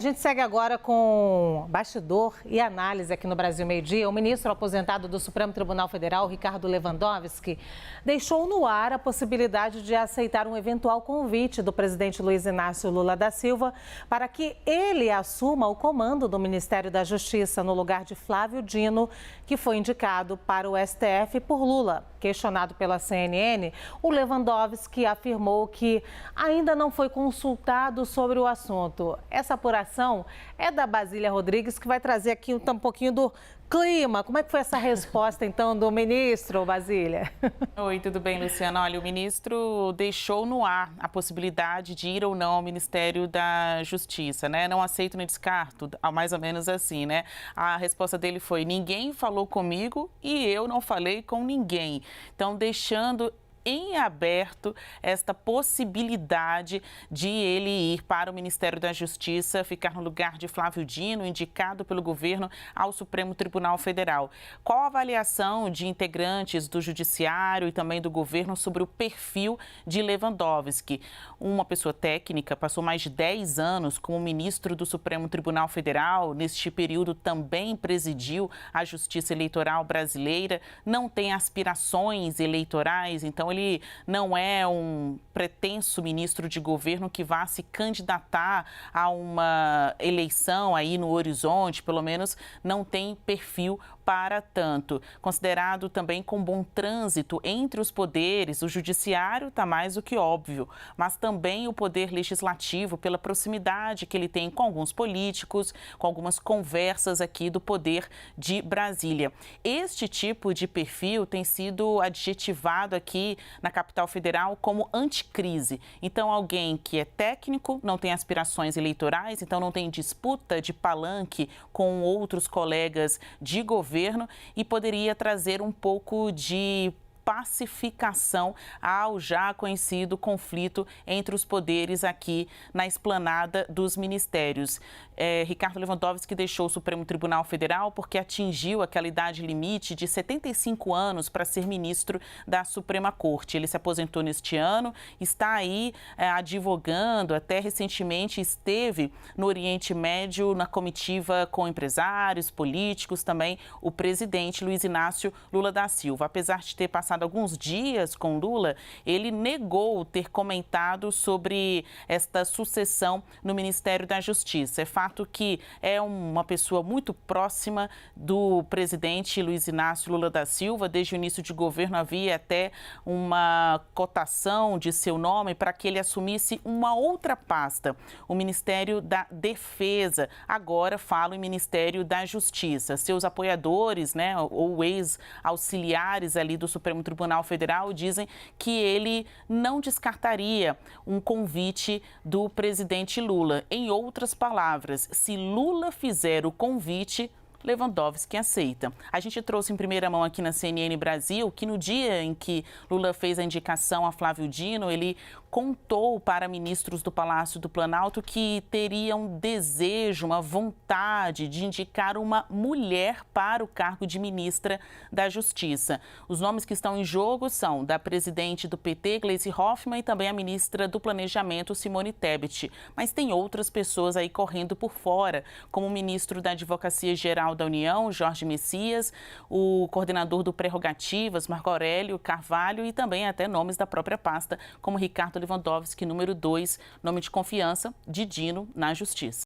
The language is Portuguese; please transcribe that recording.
A gente segue agora com bastidor e análise aqui no Brasil Meio-Dia. O ministro aposentado do Supremo Tribunal Federal, Ricardo Lewandowski, deixou no ar a possibilidade de aceitar um eventual convite do presidente Luiz Inácio Lula da Silva para que ele assuma o comando do Ministério da Justiça no lugar de Flávio Dino, que foi indicado para o STF por Lula. Questionado pela CNN, o Lewandowski afirmou que ainda não foi consultado sobre o assunto. Essa apuração é da Basília Rodrigues, que vai trazer aqui um pouquinho do clima. Como é que foi essa resposta, então, do ministro, Basília? Oi, tudo bem, Luciana? Olha, o ministro deixou no ar a possibilidade de ir ou não ao Ministério da Justiça, né? Não aceito nem descarto, mais ou menos assim, né? A resposta dele foi: ninguém falou comigo e eu não falei com ninguém. Então, deixando em aberto esta possibilidade de ele ir para o Ministério da Justiça, ficar no lugar de Flávio Dino, indicado pelo governo ao Supremo Tribunal Federal. Qual a avaliação de integrantes do Judiciário e também do governo sobre o perfil de Lewandowski? Uma pessoa técnica, passou mais de 10 anos como ministro do Supremo Tribunal Federal, neste período também presidiu a Justiça Eleitoral brasileira, não tem aspirações eleitorais, então ele não é um pretenso ministro de governo que vá se candidatar a uma eleição aí no horizonte, pelo menos não tem perfil para tanto. Considerado também com bom trânsito entre os poderes, o judiciário está mais do que óbvio, mas também o poder legislativo, pela proximidade que ele tem com alguns políticos, com algumas conversas aqui do poder de Brasília. Este tipo de perfil tem sido adjetivado aqui na capital federal como anticrise. Então, alguém que é técnico, não tem aspirações eleitorais, então não tem disputa de palanque com outros colegas de governo e poderia trazer um pouco de pacificação ao já conhecido conflito entre os poderes aqui na esplanada dos ministérios. Ricardo Lewandowski deixou o Supremo Tribunal Federal porque atingiu aquela idade limite de 75 anos para ser ministro da Suprema Corte. Ele se aposentou neste ano, está aí advogando, até recentemente esteve no Oriente Médio na comitiva com empresários, políticos, também o presidente Luiz Inácio Lula da Silva. Apesar de ter passado alguns dias com Lula, ele negou ter comentado sobre esta sucessão no Ministério da Justiça. É fato que é uma pessoa muito próxima do presidente Luiz Inácio Lula da Silva. Desde o início de governo havia até uma cotação de seu nome para que ele assumisse uma outra pasta, o Ministério da Defesa. Agora fala em Ministério da Justiça. Seus apoiadores, né, ou ex-auxiliares ali do Supremo Tribunal Federal dizem que ele não descartaria um convite do presidente Lula. Em outras palavras, se Lula fizer o convite, Lewandowski aceita. A gente trouxe em primeira mão aqui na CNN Brasil que no dia em que Lula fez a indicação a Flávio Dino, ele contou para ministros do Palácio do Planalto que teria um desejo, uma vontade de indicar uma mulher para o cargo de ministra da Justiça. Os nomes que estão em jogo são da presidente do PT, Gleisi Hoffmann, e também a ministra do Planejamento, Simone Tebet. Mas tem outras pessoas aí correndo por fora, como o ministro da Advocacia Geral da União, Jorge Messias, o coordenador do Prerrogativas, Marco Aurélio Carvalho, e também até nomes da própria pasta, como Ricardo Lewandowski, número 2, nome de confiança de Dino na Justiça.